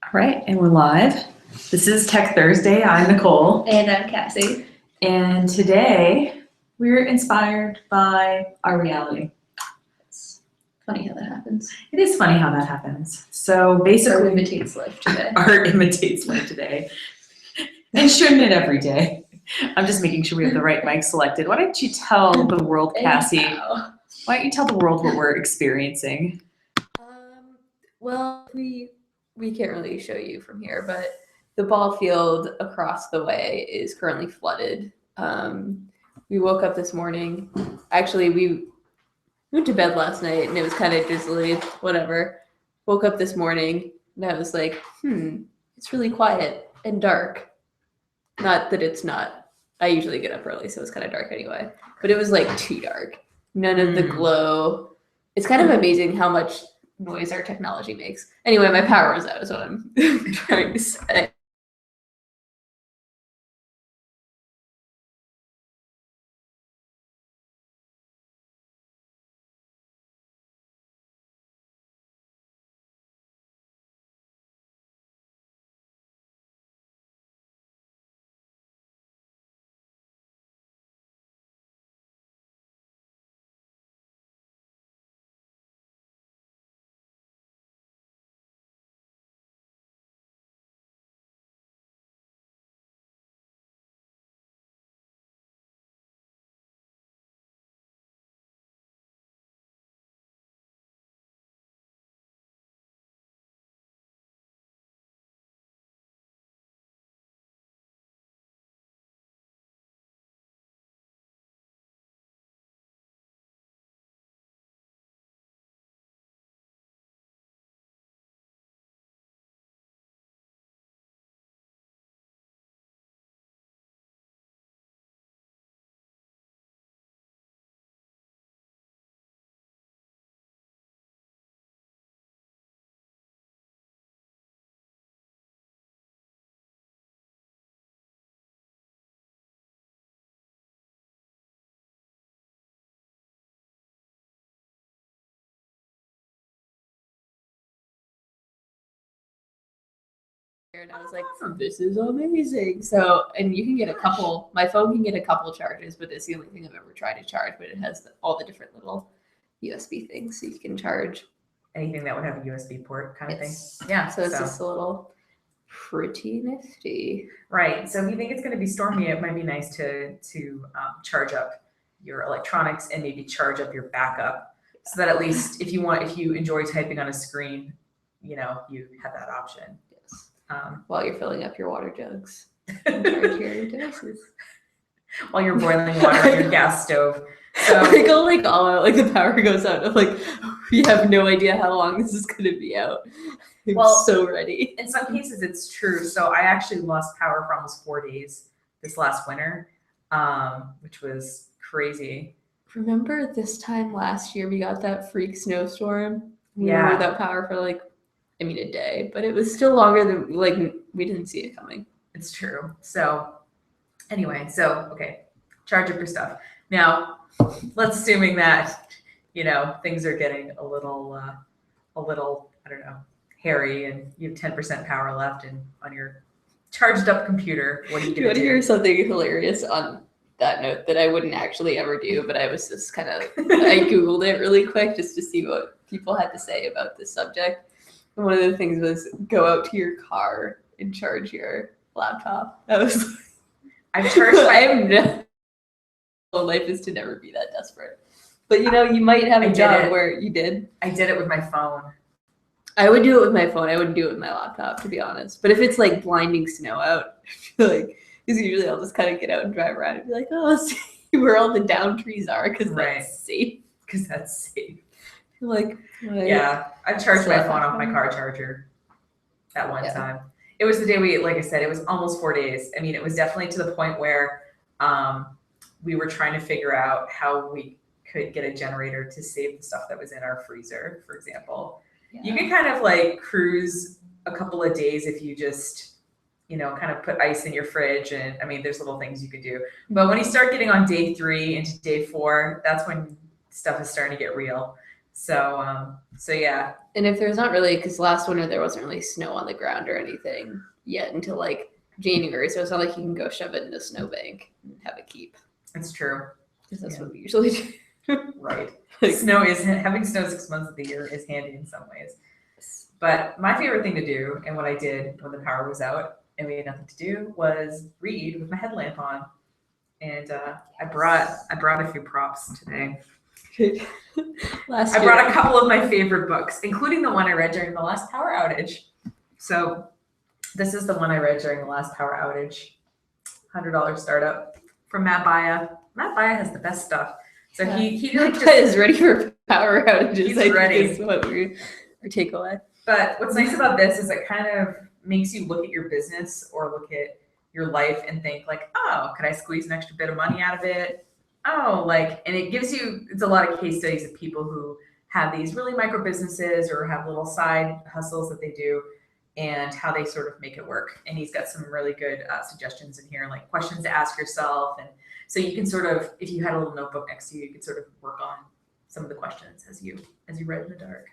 All right, and we're live. This is Tech Thursday. I'm Nicole. And I'm Cassie. And today we're inspired by our reality. It's funny how that happens. It is funny how that happens. So basically, Art imitates life today. Art imitates life today. And shouldn't it every day? I'm just making sure we have the right mic selected. Why don't you tell the world, Cassie? Anyhow. Why don't you tell the world what we're experiencing? Well, we can't really show you from here, but the ball field across the way is currently flooded. We woke up this morning. Actually, we went to bed last night and it was kind of drizzly, whatever. Woke up this morning and I was like, it's really quiet and dark. Not that it's not. I usually get up early, so it's kind of dark anyway. But it was like too dark. None of the glow. It's kind of amazing how much noise our technology makes. Anyway, my power was out is what I'm trying to say. And I was like, this is amazing. So, and you can get a couple, my phone can get a couple charges, but it's the only thing I've ever tried to charge, but it has all the different little USB things. So you can charge Anything that would have a USB port kind of thing. It's- Yeah. So it's just a little pretty nifty. Right. So if you think it's going to be stormy, it might be nice to charge up your electronics and maybe charge up your backup, so that at least if you enjoy typing on a screen, you have that option. Yes. While While you're filling up your water jugs and charge your devices. while you're boiling water on your gas stove. So I go like all out, like the power goes out. I'm like, we have no idea how long this is gonna be out. I'm so ready. In some cases it's true. So I actually lost power for almost 4 days this last winter, which was crazy. Remember this time last year we got that freak snowstorm? We Yeah. were without power for like, a day, but it was still longer than we didn't see it coming. It's true. So anyway, okay, charge up your stuff. Now, let's assuming that, things are getting a little, I don't know, hairy, and you have 10% power left on your charged up computer. What are you Do going you want to to do? hear something hilarious on that note that I wouldn't actually ever do, but I was just kind of, I Googled it really quick just to see what people had to say about this subject. And one of the things was go out to your car and charge your laptop. I was I've charged my life is to never be that desperate. But you might have a job where you did. I did it with my phone. I would do it with my phone. I wouldn't do it with my laptop, to be honest. But if it's like blinding snow out, I feel like, because usually I'll just kind of get out and drive around and be like, oh, see where all the down trees are, because that's safe. Because that's safe. Yeah, I've charged my phone off my car charger at one time. It was the day like I said, it was almost 4 days. I mean, it was definitely to the point where we were trying to figure out how we could get a generator to save the stuff that was in our freezer, for example. Yeah. You can kind of like cruise a couple of days if you just, kind of put ice in your fridge. And I mean, there's little things you could do. But when you start getting on day 3 into day 4, that's when stuff is starting to get real. So yeah. And if there's not really, because last winter there wasn't really snow on the ground or anything yet until like January, so it's not like you can go shove it in a snowbank and have it keep. It's true. Because that's what we usually do. Right. Like, Having snow 6 months of the year is handy in some ways. But my favorite thing to do, and what I did when the power was out and we had nothing to do, was read with my headlamp on. And I brought a few props today. I brought a couple of my favorite books, including the one I read during the last power outage. So this is the one I read during the last power outage. $100 startup from Matt Baya. Matt Baya has the best stuff. So he is ready for power outages. He's ready. Is what our takeaway. But what's nice about this is it kind of makes you look at your business or look at your life and think like, oh, could I squeeze an extra bit of money out of it? Oh, like, and it gives you, it's a lot of case studies of people who have these really micro businesses or have little side hustles that they do and how they sort of make it work. And he's got some really good suggestions in here, like questions to ask yourself. And so you can sort of, if you had a little notebook next to you, you could sort of work on some of the questions as you read in the dark.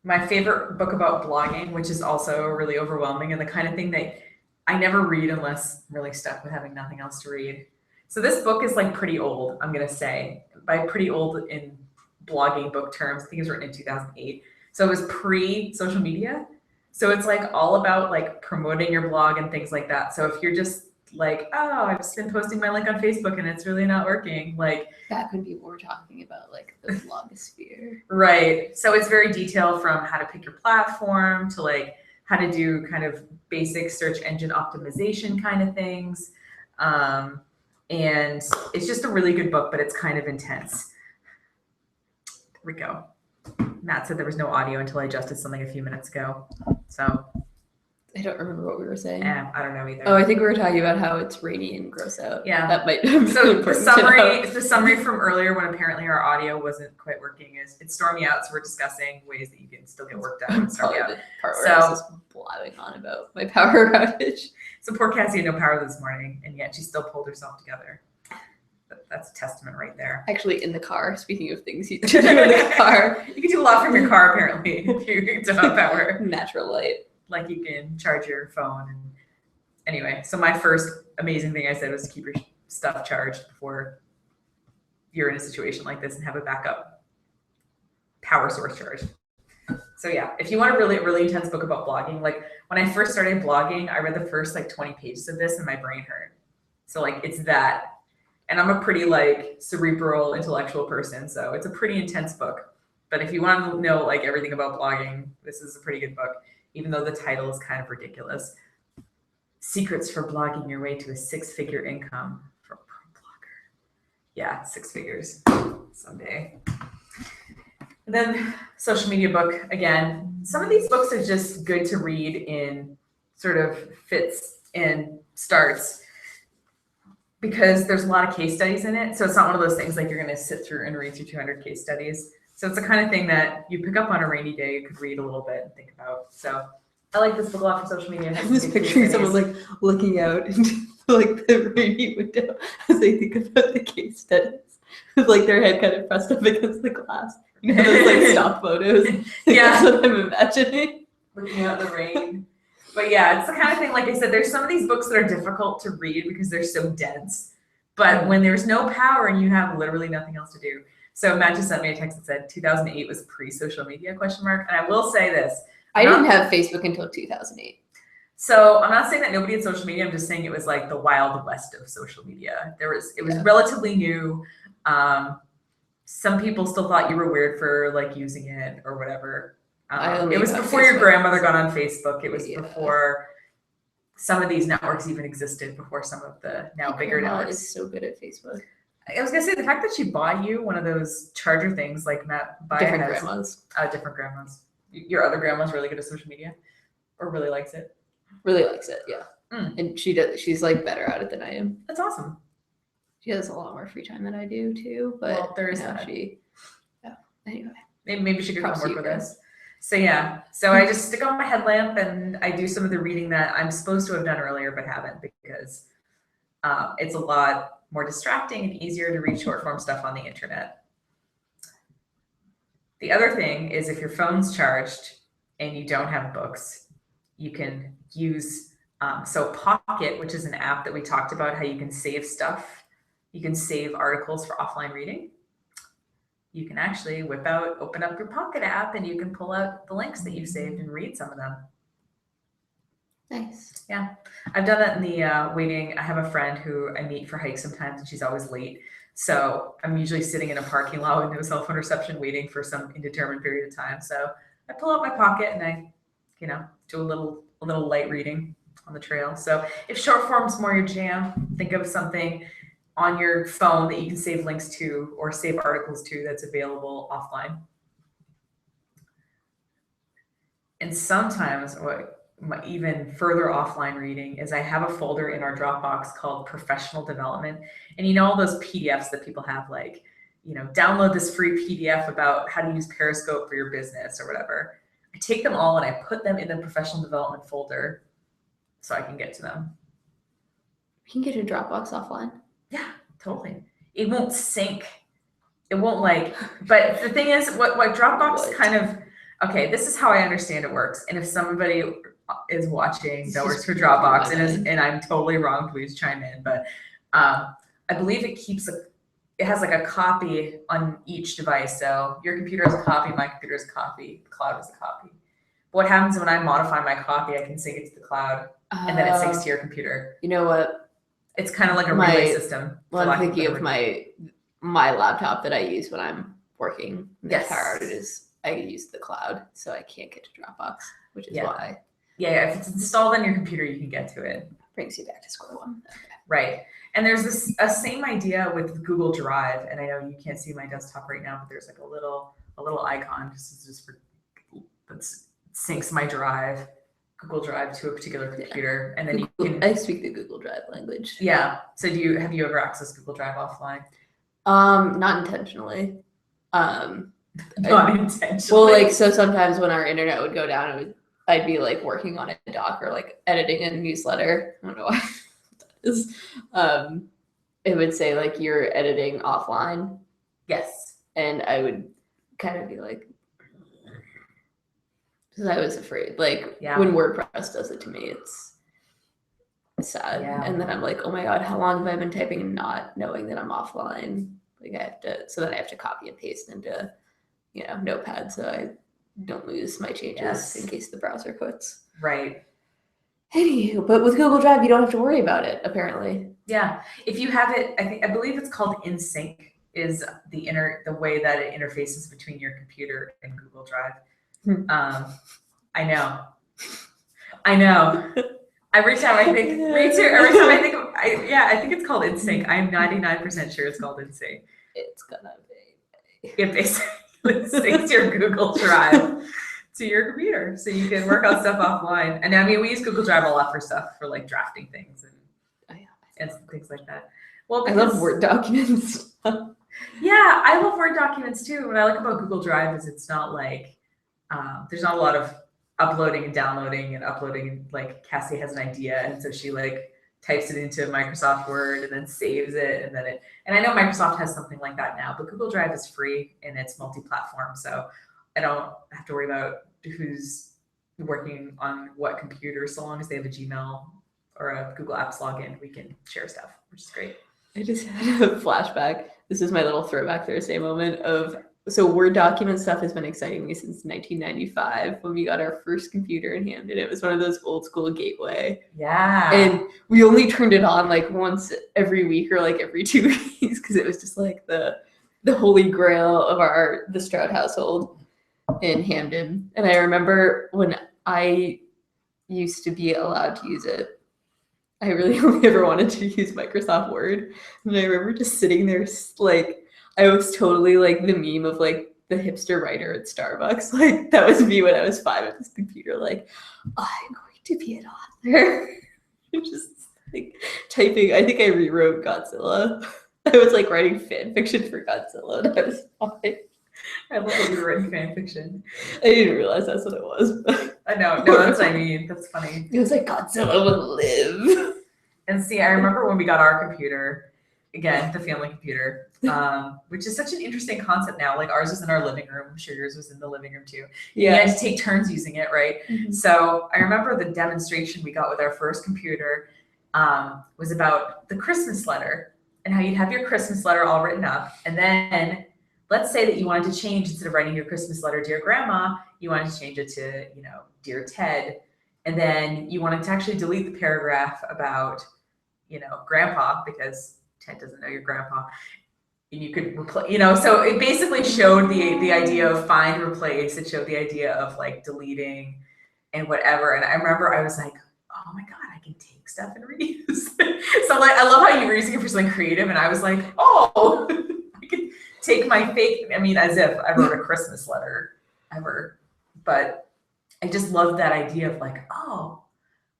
My favorite book about blogging, which is also really overwhelming and the kind of thing that I never read unless I'm really stuck with having nothing else to read. So this book is like pretty old, I'm going to say. By pretty old in blogging book terms, I think it was written in 2008. So it was pre-social media. So it's like all about like promoting your blog and things like that. So if you're just like, oh, I've just been posting my link on Facebook and it's really not working, like back when people were talking about like the blogosphere. Right. So it's very detailed from how to pick your platform to like how to do kind of basic search engine optimization kind of things. And it's just a really good book, but it's kind of intense. There we go. Matt said there was no audio until I adjusted something a few minutes ago. So I don't remember what we were saying. I don't know either. Oh, I think we were talking about how it's rainy and gross out. Yeah. That might So the summary from earlier when apparently our audio wasn't quite working is it's stormy out, so we're discussing ways that you can still get work done when it's stormy out. The part where I was just blabbing on about my power outage. So poor Cassie had no power this morning, and yet she still pulled herself together. That's a testament right there. Actually, in the car, speaking of things you do in the car. You can do a lot from your car, apparently, if you don't have power. Natural light. Like you can charge your phone. And anyway, so my first amazing thing I said was to keep your stuff charged before you're in a situation like this and have a backup power source charged. So yeah, if you want a really, really intense book about blogging, like when I first started blogging, I read the first like 20 pages of this and my brain hurt. So like it's that. And I'm a pretty like cerebral intellectual person. So it's a pretty intense book. But if you want to know like everything about blogging, this is a pretty good book, even though the title is kind of ridiculous. Secrets for blogging your way to a 6-figure income for a pro blogger. Yeah, 6 figures someday. And then social media book, again, some of these books are just good to read in sort of fits and starts because there's a lot of case studies in it. So it's not one of those things like you're going to sit through and read through 200 case studies. So it's the kind of thing that you pick up on a rainy day, you could read a little bit and think about. So I like this book a lot for social media. I'm just picturing someone like looking out into like the rainy window as they think about the case studies with like their head kind of pressed up against the glass. You know, those like stock photos. Yeah. That's what I'm imagining. Looking out in the rain. But yeah, it's the kind of thing, like I said, there's some of these books that are difficult to read because they're so dense. But when there's no power and you have literally nothing else to do. So Matt just sent me a text that said 2008 was pre-social media ? And I will say this. I didn't have Facebook until 2008. So I'm not saying that nobody had social media. I'm just saying it was like the wild west of social media. It was relatively new. Some people still thought you were weird for like using it or whatever. It was before your grandmother got on Facebook. It was before some of these networks even existed, before some of the now bigger networks. Is so good at Facebook. I was gonna say the fact that she bought you one of those charger things, like Matt Baya Different has, grandmas. Different grandmas. Your other grandma's really good at social media, or really likes it. Really likes it, yeah. And she's like better at it than I am. That's awesome. She has a lot more free time than I do too. But well, there is that. Anyway. Maybe she could come work with us. So yeah, so I just stick on my headlamp and I do some of the reading that I'm supposed to have done earlier but haven't because it's a lot more distracting and easier to read short form stuff on the internet. The other thing is if your phone's charged and you don't have books, you can use, so Pocket, which is an app that we talked about, how you can save stuff. You can save articles for offline reading. You can actually open up your Pocket app, and you can pull out the links that you've saved and read some of them. Nice. Yeah. I've done that in the waiting. I have a friend who I meet for hikes sometimes, and she's always late. So I'm usually sitting in a parking lot with no cell phone reception waiting for some indeterminate period of time. So I pull out my Pocket and I, do a little light reading on the trail. So if short form's more your jam, think of something on your phone that you can save links to or save articles to that's available offline. And sometimes even further offline reading is I have a folder in our Dropbox called professional development. And all those PDFs that people have, like, download this free PDF about how to use Periscope for your business or whatever. I take them all and I put them in the professional development folder so I can get to them. You can get your Dropbox offline. Yeah, totally. It won't sync. It won't but the thing is what Dropbox okay, this is how I understand it works. And if somebody is watching that works for Dropbox and I'm totally wrong, please chime in. But I believe it has like a copy on each device. So your computer has a copy, my computer has a copy, the cloud has a copy. But what happens when I modify my copy, I can sync it to the cloud and then it syncs to your computer. You know what? It's kind of like a relay system. Well, I'm thinking of my laptop that I use when I'm working. Yes. Power is I use the cloud, so I can't get to Dropbox, which is why. Yeah, if it's installed on your computer, you can get to it. Brings you back to square one. Okay. Right. And there's a same idea with Google Drive. And I know you can't see my desktop right now, but there's like a little icon that syncs my Google Drive to a particular computer. And then I speak the Google Drive language. Yeah. So have you ever accessed Google Drive offline? Not intentionally. Not intentionally. Well, so sometimes when our internet would go down, I'd be working on a doc or editing a newsletter. I don't know why that is. It would say you're editing offline. Yes. And I would kind of be because I was afraid. When WordPress does it to me, it's sad. Yeah. And then I'm oh my God, how long have I been typing and not knowing that I'm offline? I have to copy and paste into Notepad so I don't lose my changes in case the browser quits. Right. Anywho, but with Google Drive, you don't have to worry about it, apparently. Yeah. If you have it, I believe it's called InSync is the way that it interfaces between your computer and Google Drive. I know. Every time I think, me too. Every time I think, I think it's called InSync. I'm 99% sure it's called InSync. It's gonna be. It basically syncs your Google Drive to your computer, so you can work on stuff offline. And I mean, we use Google Drive a lot for stuff for drafting things and things like that. Well, I love Word documents. Yeah, I love Word documents too. What I like about Google Drive is it's not there's not a lot of uploading and downloading and uploading. Cassie has an idea, and so she types it into Microsoft Word and then saves it, and I know Microsoft has something like that now, but Google Drive is free and it's multi-platform, so I don't have to worry about who's working on what computer. So long as they have a Gmail or a Google Apps login, we can share stuff, which is great. I just had a flashback. This is my little throwback Thursday moment so Word document stuff has been exciting me since 1995 when we got our first computer in Hamden. It was one of those old school Gateway. Yeah. And we only turned it on once every week or every 2 weeks because it was just the holy grail of the Stroud household in Hamden. And I remember when I used to be allowed to use it, I really only ever wanted to use Microsoft Word. And I remember just sitting there I was totally the meme of the hipster writer at Starbucks. That was me when I was 5 at this computer, I'm going to be an author. Just typing. I think I rewrote Godzilla. I was writing fan fiction for Godzilla when I was 5. I love that you were writing fan fiction. I didn't realize that's what it was. I know. No, that's what I mean. That's funny. It was Godzilla will live. And see, I remember when we got our computer, again, the family computer, which is such an interesting concept now. Like ours was in our living room. I'm sure yours was in the living room too. Yeah. You had to take turns using it, right? Mm-hmm. So I remember the demonstration we got with our first computer was about the Christmas letter and how you'd have your Christmas letter all written up. And then let's say that you wanted to change, instead of writing your Christmas letter, Dear Grandma, you wanted to change it to, Dear Ted. And then you wanted to actually delete the paragraph about, Grandpa, because Ted doesn't know your grandpa. And you could replace, so it basically showed the idea of find, replace. It showed the idea of like deleting and whatever. And I remember I was like, oh my God, I can take stuff and reuse. So like, I love how you were using it for something creative. And I was like, oh, I can take my fake, as if I wrote a Christmas letter ever. But I just love that idea of like, oh,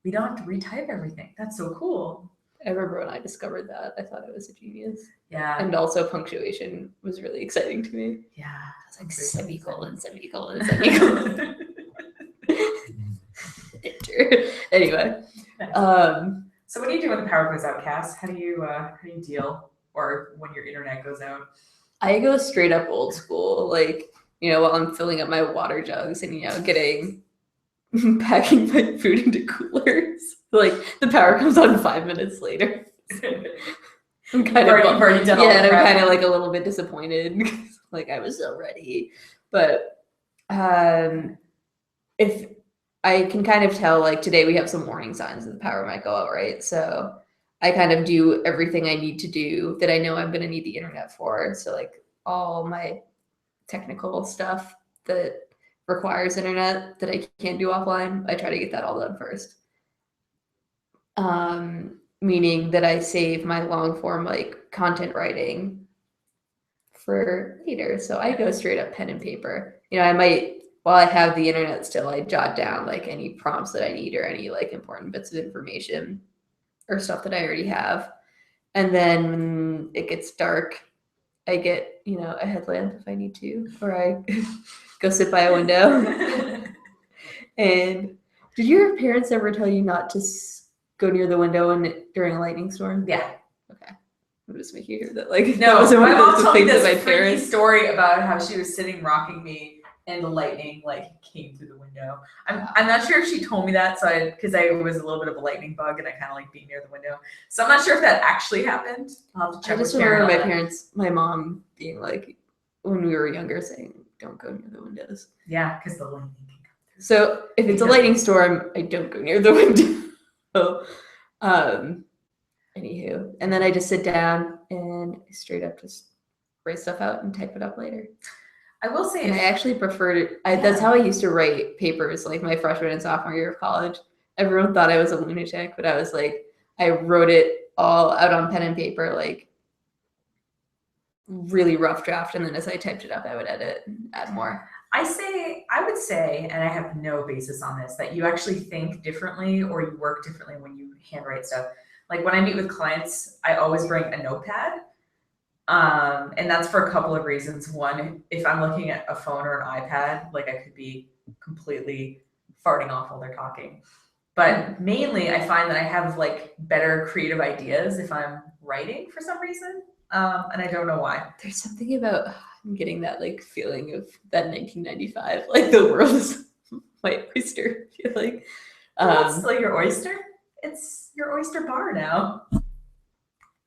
we don't have to retype everything. That's so cool. I remember when I discovered that, I thought it was a genius. Yeah. And also punctuation was really exciting to me. Yeah. I was like, semicolon, semicolon, semicolon. Enter. Anyway. So what do you do when the power goes out, Cass? How do you deal, or when your internet goes out? I go straight up old school, like, while I'm filling up my water jugs and, packing my food into coolers. Like, the power comes on 5 minutes later. I'm kind of done all the prep. I'm kind of like a little bit disappointed because like I was so ready. But if I can kind of tell, like today we have some warning signs that the power might go out, right? So I kind of do everything I need to do that I know I'm going to need the internet for. So like all my technical stuff that requires internet that I can't do offline, I try to get that all done first. Meaning that I save my long form like content writing for later. So I go straight up pen and paper. I might, while I have the internet still, I jot down like any prompts that I need or any like important bits of information or stuff that I already have. And then when it gets dark, I get, a headlamp if I need to, or I go sit by a window. And did your parents ever tell you not to go near the window during a lightning storm? Yeah. Okay. I'm just making sure that like no. My mom told me this freaky story about how she was sitting rocking me and the lightning like came through the window. I'm not sure if she told me that, so because I was a little bit of a lightning bug and I kind of like being near the window. So I'm not sure if that actually happened. I'll have to check. I just remember my mom being like, when we were younger, saying, "Don't go near the windows." Yeah, because the lightning can come through. So if it's a lightning storm, I don't go near the window. Anywho, and then I just sit down and straight up just write stuff out and type it up later. I will say, and I actually preferred it. That's how I used to write papers, like my freshman and sophomore year of college. Everyone thought I was a lunatic, but I was like, I wrote it all out on pen and paper, like really rough draft, and then as I typed it up, I would edit and add more. I would say, and I have no basis on this, that you actually think differently or you work differently when you handwrite stuff. Like when I meet with clients, I always bring a notepad. And that's for a couple of reasons. One, if I'm looking at a phone or an iPad, like I could be completely farting off while they're talking. But mainly I find that I have like better creative ideas if I'm writing for some reason. And I don't know why. There's something about I'm getting that like feeling of that 1995, like the world is my oyster. I feel like it's still your oyster. It's your oyster bar now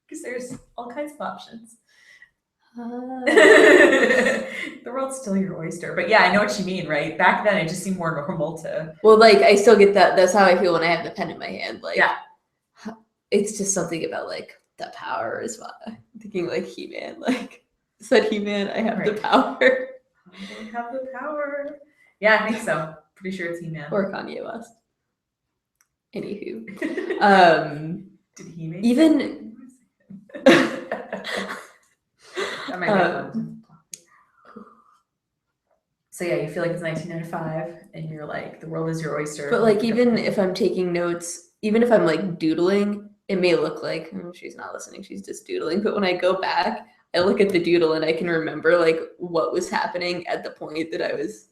because there's all kinds of options. The world's still your oyster, but yeah, I know what you mean, right? Back then, it just seemed more normal to. Well, like I still get that. That's how I feel when I have the pen in my hand. Like, yeah, it's just something about like the power is why I'm thinking like He-Man. Like, said He-Man, I have the power. I have the power. Yeah, I think so. Pretty sure it's He-Man or Kanye West. Anywho, did He-Man even. That might be fun. So yeah, you feel like it's 1995 and you're like, the world is your oyster. But like, even if I'm taking notes, even if I'm like doodling, it may look like she's not listening, she's just doodling. But when I go back, I look at the doodle and I can remember like what was happening at the point that I was.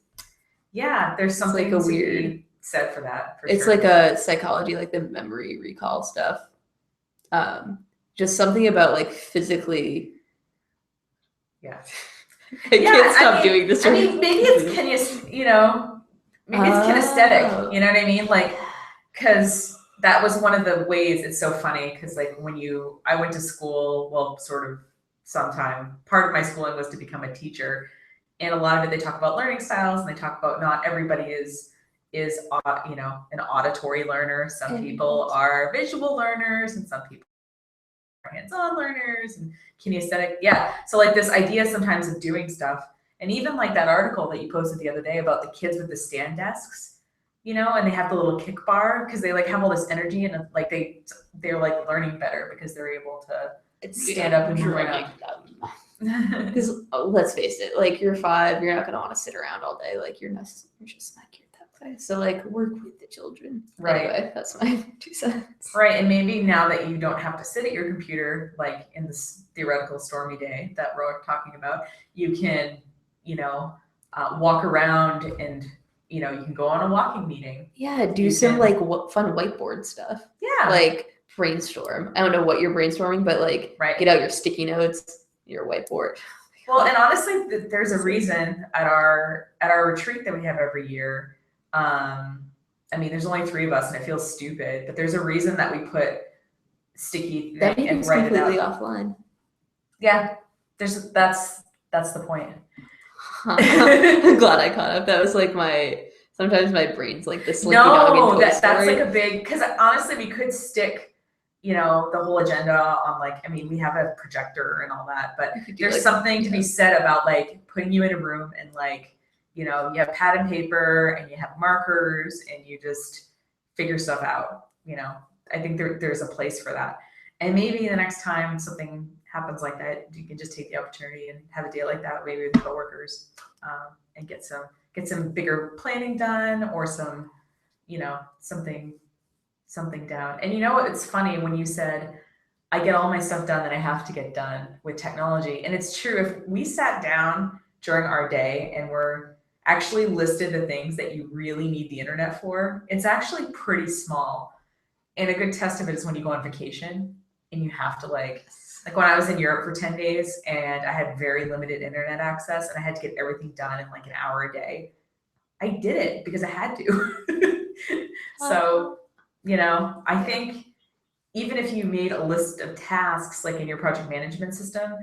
Yeah, there's something like a weird said for that. It's like a psychology, like the memory recall stuff. just something about like physically. Yeah. I can't stop doing this. I mean, maybe it's maybe it's kinesthetic. You know what I mean? Like, because that was one of the ways. It's so funny because like I went to school, well, sort of sometime. Part of my schooling was to become a teacher, and a lot of it they talk about learning styles, and they talk about not everybody is an auditory learner. Some people are visual learners, and some people are hands-on learners and kinesthetic. Yeah. So like this idea sometimes of doing stuff, and even like that article that you posted the other day about the kids with the stand desks, and they have the little kick bar because they like have all this energy and like they're like learning better because they're able to stand up and move around. Because let's face it, like you're 5, you're not gonna want to sit around all day. Like you're just not geared that way. So like work with the children. Right. Anyway, that's my 2 cents. Right, and maybe now that you don't have to sit at your computer, like in this theoretical stormy day that we're talking about, you can, walk around and you can go on a walking meeting. Yeah, do some like fun whiteboard stuff. Yeah, like brainstorm. I don't know what you're brainstorming, but like get out your sticky notes, your whiteboard. Well, and honestly, there's a reason at our retreat that we have every year. I mean, there's only 3 of us, and it feels stupid, but there's a reason that we put sticky that and write completely it out. Offline. Yeah, that's the point. I'm glad I caught up. That was like sometimes my brain's like the slinky dog in Toy Story. That's like a big, because honestly, we could stick the whole agenda on like, I mean, we have a projector and all that, but there's like, something to be said about like putting you in a room and like, you have pad and paper and you have markers and you just figure stuff out. I think there's a place for that. And maybe the next time something happens like that, you can just take the opportunity and have a day like that, maybe with coworkers, and get some bigger planning done or some, something down. And it's funny when you said, I get all my stuff done that I have to get done with technology. And it's true. If we sat down during our day and we're actually listed the things that you really need the internet for, it's actually pretty small. And a good test of it is when you go on vacation and you have to like when I was in Europe for 10 days and I had very limited internet access and I had to get everything done in like an hour a day. I did it because I had to. So, I think even if you made a list of tasks like in your project management system,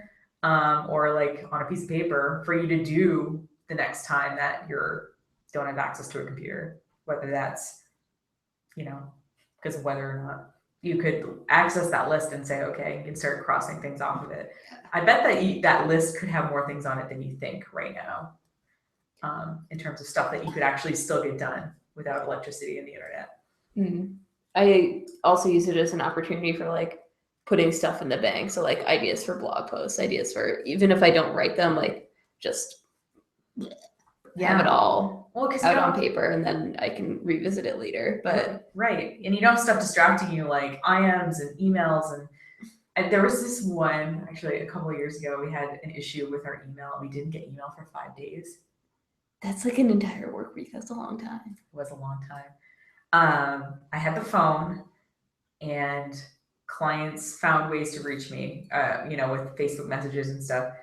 or like on a piece of paper for you to do the next time that don't have access to a computer, whether that's, because of whether or not you could access that list and say, okay, you can start crossing things off of it. I bet that that list could have more things on it than you think right now, in terms of stuff that you could actually still get done without electricity and the internet. Mm-hmm. I also use it as an opportunity for like putting stuff in the bank. So like ideas for blog posts, ideas for, even if I don't write them, like just have it all out on paper and then I can revisit it later. But right. And you don't have stuff distracting you like IMs and emails. And there was this one, actually a couple of years ago, we had an issue with our email. We didn't get email for 5 days. That's like an entire work week. That's a long time. It was a long time. I had the phone and clients found ways to reach me, with Facebook messages and stuff.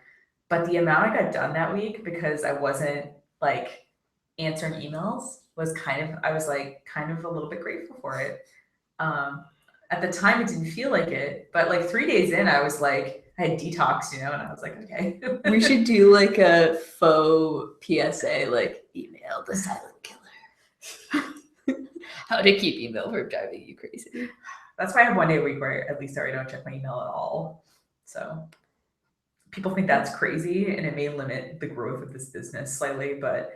But the amount I got done that week because I wasn't like answering emails was I was like kind of a little bit grateful for it. At the time it didn't feel like it, but like 3 days in, I was like, I had detox, and I was like, okay. We should do like a faux PSA, like email the silent killer. How to keep email from driving you crazy. That's why I have 1 day a week where at least I don't check my email at all. So people think that's crazy and it may limit the growth of this business slightly, but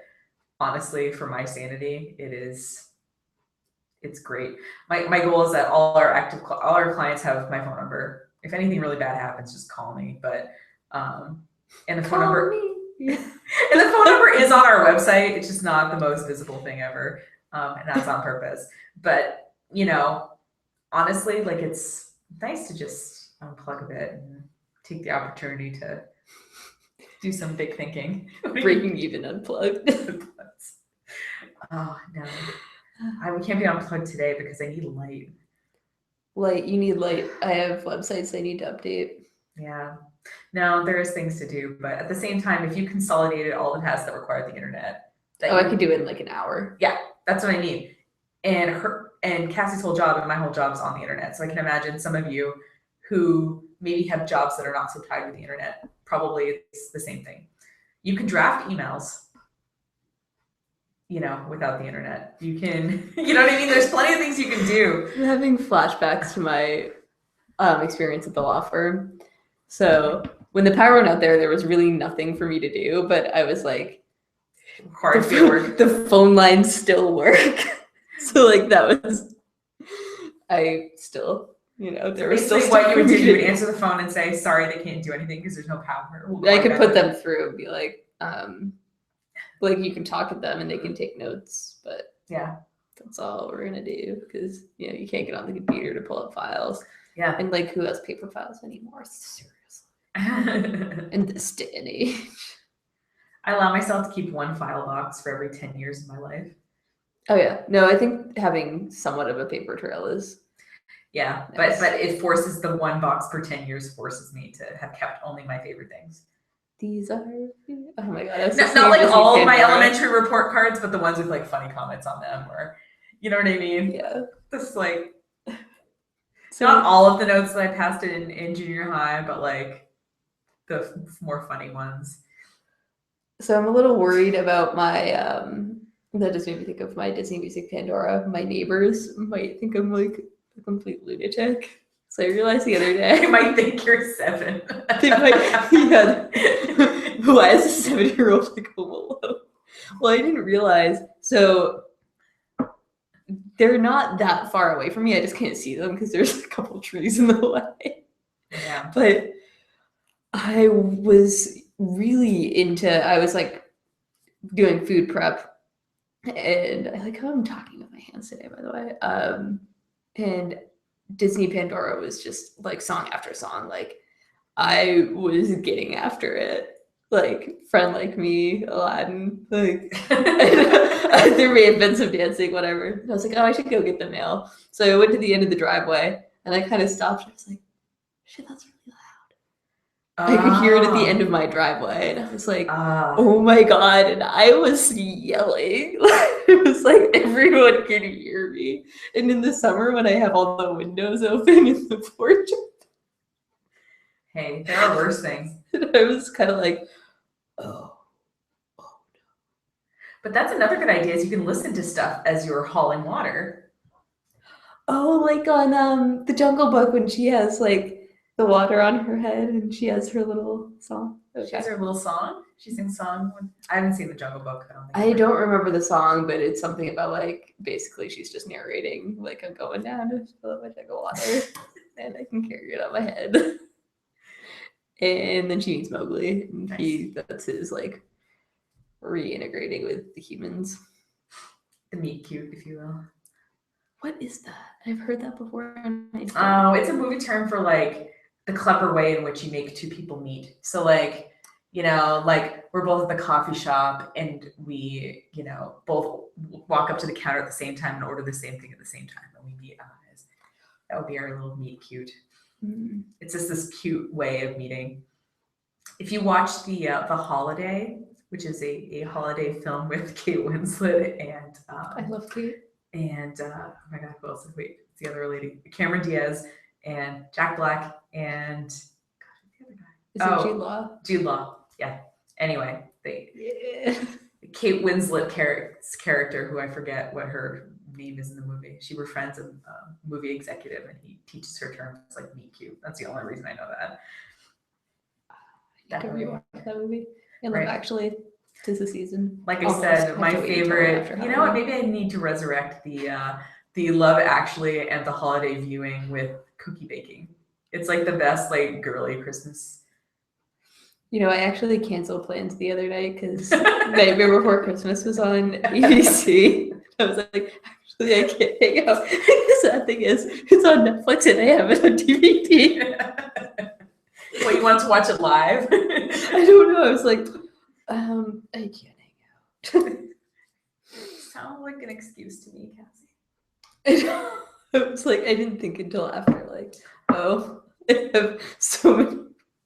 honestly, for my sanity, it's great. My goal is that all our clients have my phone number. If anything really bad happens, just call me. But and the phone number and the phone number is on our website. It's just not the most visible thing ever, and that's on purpose. But honestly, like it's nice to just unplug a bit and take the opportunity to do some big thinking. Breaking even unplugged. Oh no. We can't be unplugged today because I need light. I have websites I need to update. Yeah. No, there's things to do, but at the same time, if you consolidated all the tasks that require the internet, I could do it in like an hour. Yeah, that's what I mean. And Cassie's whole job and my whole job is on the internet. So I can imagine some of you who maybe have jobs that are not so tied with the internet. Probably it's the same thing. You can draft emails, without the internet. You can, you know what I mean? There's plenty of things you can do. I'm having flashbacks to my experience at the law firm. So when the power went out there was really nothing for me to do, but I was like, the phone lines still work. So like that was, I still, there was still what you would do. You would answer the phone and say, sorry, they can't do anything because there's no power. I could put them through and be like you can talk to them and they can take notes, but yeah, that's all we're gonna do because you can't get on the computer to pull up files. Yeah, and like who has paper files anymore? Seriously, in this day and age. I allow myself to keep one file box for every 10 years of my life. Oh yeah, no, I think having somewhat of a paper trail is. Yeah, nice. but it forces the one box per 10 years forces me to have kept only my favorite things. These are, oh my god, not like all of my elementary report cards, but the ones with like funny comments on them, or you know what I mean? Yeah, just like not all of the notes that I passed in junior high, but like the more funny ones. So I'm a little worried about my that just made me think of my Disney Music Pandora. My neighbors might think I'm like a complete lunatic. So I realized the other day. They might think you're 7. They might, yeah. Why is a 7-year-old like home alone? Well, I didn't realize. So they're not that far away from me. I just can't see them because there's a couple trees in the way. Yeah. But I was really I was like doing food prep, and I like how I'm talking with my hands today, by the way. And Disney Pandora was just like song after song. Like I was getting after it. Like Friend Like Me, Aladdin, like there may have been some dancing, whatever. And I was like, oh, I should go get the mail. So I went to the end of the driveway and I kind of stopped. I was like, shit, that's really loud. I could hear it at the end of my driveway, and I was like, oh my god, and I was yelling. It was like everyone could hear me. And in the summer when I have all the windows open in the porch, hey, there are worse things. And I was kind of like, oh no. But that's another good idea, is you can listen to stuff as you're hauling water. Oh, like on the Jungle Book when she has like the water on her head and she has her little song. Okay. She has her little song? She sings song? I haven't seen the Jungle Book. I don't remember the song, but it's something about like, basically she's just narrating, like I'm going down to fill up my jug of water and I can carry it on my head. And then she meets Mowgli, and nice. That's his like reintegrating with the humans. The meet cute, if you will. What is that? I've heard that before. Oh, it's a movie term for like the clever way in which you make two people meet. So like, like we're both at the coffee shop and we, both walk up to the counter at the same time and order the same thing at the same time, and we meet eyes. That would be our little meet cute. Mm-hmm. It's just this cute way of meeting. If you watch the Holiday, which is a holiday film with Kate Winslet and I love Kate. And oh my god, who else? Wait, it's the other lady, Cameron Diaz and Jack Black and the other guy. Is it Jude Law? Jude Law, yeah. Anyway, Kate Winslet character, who I forget what her name is in the movie. She befriends a movie executive, and he teaches her terms like meet cute. That's the only reason I know that. I need to rewatch that movie. And Love Actually, 'tis the season. Like I said, my favorite. You know what? Maybe I need to resurrect the Love Actually and the holiday viewing with cookie baking. It's like the best like girly Christmas. I actually canceled plans the other night because Nightmare Before Christmas was on ABC. I was like, actually, I can't hang out. The sad thing is, it's on Netflix and I have it on DVD. Well, you want to watch it live? I don't know. I was like, I can't hang out. Sounds like an excuse to me, Cassie. I was like, I didn't think until after, like, oh, I have so many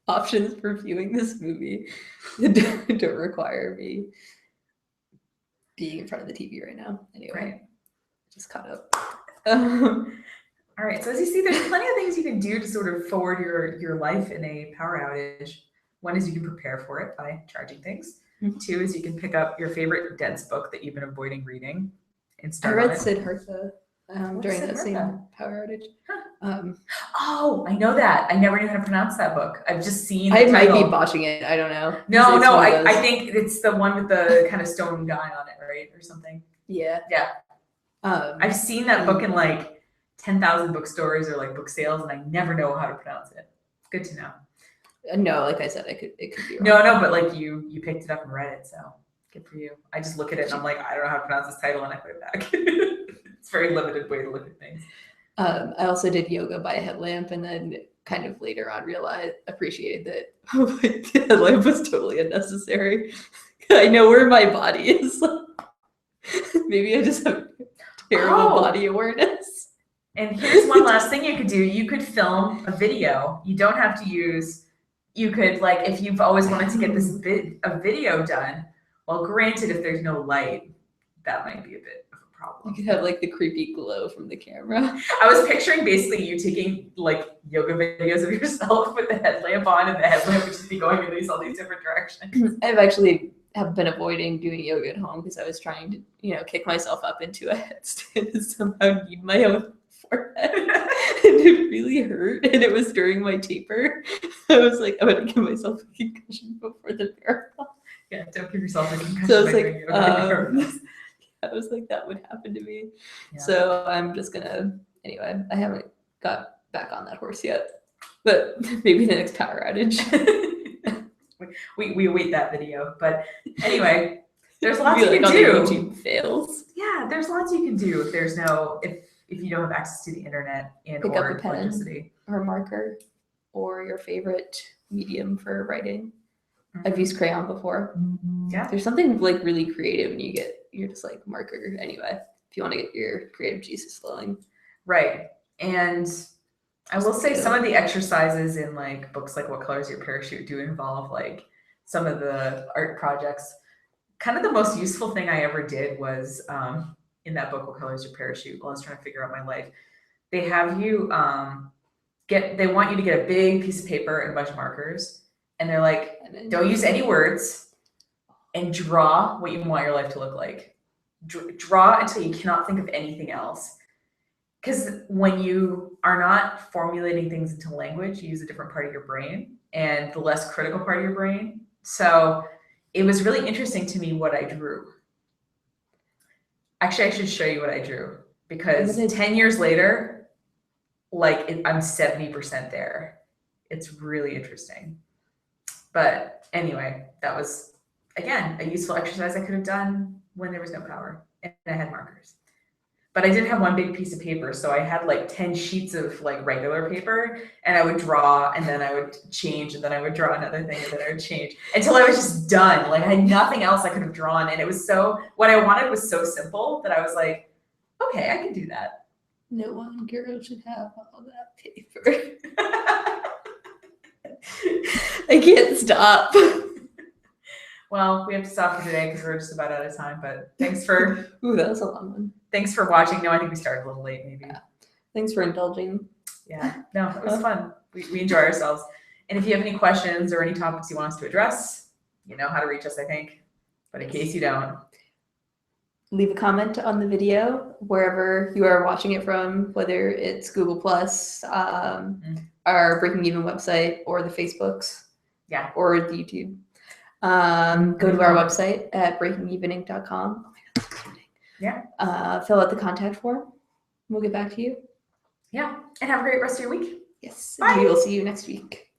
options for viewing this movie that don't require me being in front of the TV right now. Anyway, Right. just caught up. All right. So as you see, there's plenty of things you can do to sort of forward your life in a power outage. One is you can prepare for it by charging things. Mhm. 2 is you can pick up your favorite dense book that you've been avoiding reading and I start on read it. Siddhartha during that Siddhartha? same power outage. Oh, I know that. I never knew how to pronounce that book. I've just seen I the might title. be botching it. I don't know. No, It's no, one of I those- think it's the one with the kind of stone guy on it, right? Or something. Yeah. Yeah. I've seen that book in like 10,000 bookstores or like book sales, and I never know how to pronounce it. Good to know. No, like I said, it could be wrong. No, but like you picked it up and read it, so good for you. I just look at it and I'm like, I don't know how to pronounce this title, and I put it back. It's a very limited way to look at things. I also did yoga by a headlamp, and then kind of later on appreciated that the headlamp was totally unnecessary. I know where my body is. Maybe I just have terrible body awareness. And here's one last thing you could do. You could film a video. You don't have to use, you could, like, if you've always wanted to get this a video done, well, granted, if there's no light, that might be a bit of a You problem. could have like the creepy glow from the camera. I was picturing basically you taking like yoga videos of yourself with the headlamp on, and the headlamp would just be going in all these different directions. I've actually have been avoiding doing yoga at home because I was trying to, kick myself up into a headstand and somehow knead my own forehead. And it really hurt. And it was during my taper. I was like, I'm gonna give myself a concussion before the marathon. Yeah, don't give yourself a concussion. So I was by like, doing yoga. I was like, that would happen to me. Yeah. So I'm just gonna, anyway, I haven't got back on that horse yet, but maybe the next power outage. we await that video, but anyway, there's lots Maybe you like can on the do. YouTube fails. Yeah, there's lots you can do if there's if you don't have access to the internet and Pick up or a pen. electricity. Or a marker, or your favorite medium for writing. I've used crayon before. Yeah. There's something like really creative and you're just like marker. Anyway, if you want to get your creative juices flowing. Right. And I will say Yeah. some of the exercises in like books like What Color Is Your Parachute do involve like some of the art projects. Kind of the most useful thing I ever did was in that book, What Color Is Your Parachute, while I was trying to figure out my life. They have you they want you to get a big piece of paper and a bunch of markers, and they're like, don't use any words, and draw what you want your life to look like. Draw until you cannot think of anything else. Because when you are not formulating things into language, you use a different part of your brain and the less critical part of your brain. So it was really interesting to me what I drew. Actually, I should show you what I drew, because 10 years later, like I'm 70% there. It's really interesting. But anyway, that was, again, a useful exercise I could have done when there was no power and I had markers. But I didn't have one big piece of paper, so I had like 10 sheets of like regular paper, and I would draw, and then I would change, and then I would draw another thing, and then I would change until I was just done. Like I had nothing else I could have drawn, and it was what I wanted was so simple that I was like, okay, I can do that. No one girl should have all that paper. I can't stop. Well, we have to stop for today because we're just about out of time, but thanks for Ooh, that was a long one. Thanks for watching. No, I think we started a little late, maybe. Yeah. Thanks for indulging. Yeah, no, it was fun. We enjoy ourselves. And if you have any questions or any topics you want us to address, you know how to reach us, I think. But in case you don't, leave a comment on the video wherever you are watching it from, whether it's Google Plus, our Breaking Even website, or the Facebooks, or the YouTube. Go to our website at breakingeveninc.com. Oh my God, that's exciting. Yeah. Fill out the contact form. We'll get back to you. Yeah. And have a great rest of your week. Yes. Bye. We will see you next week.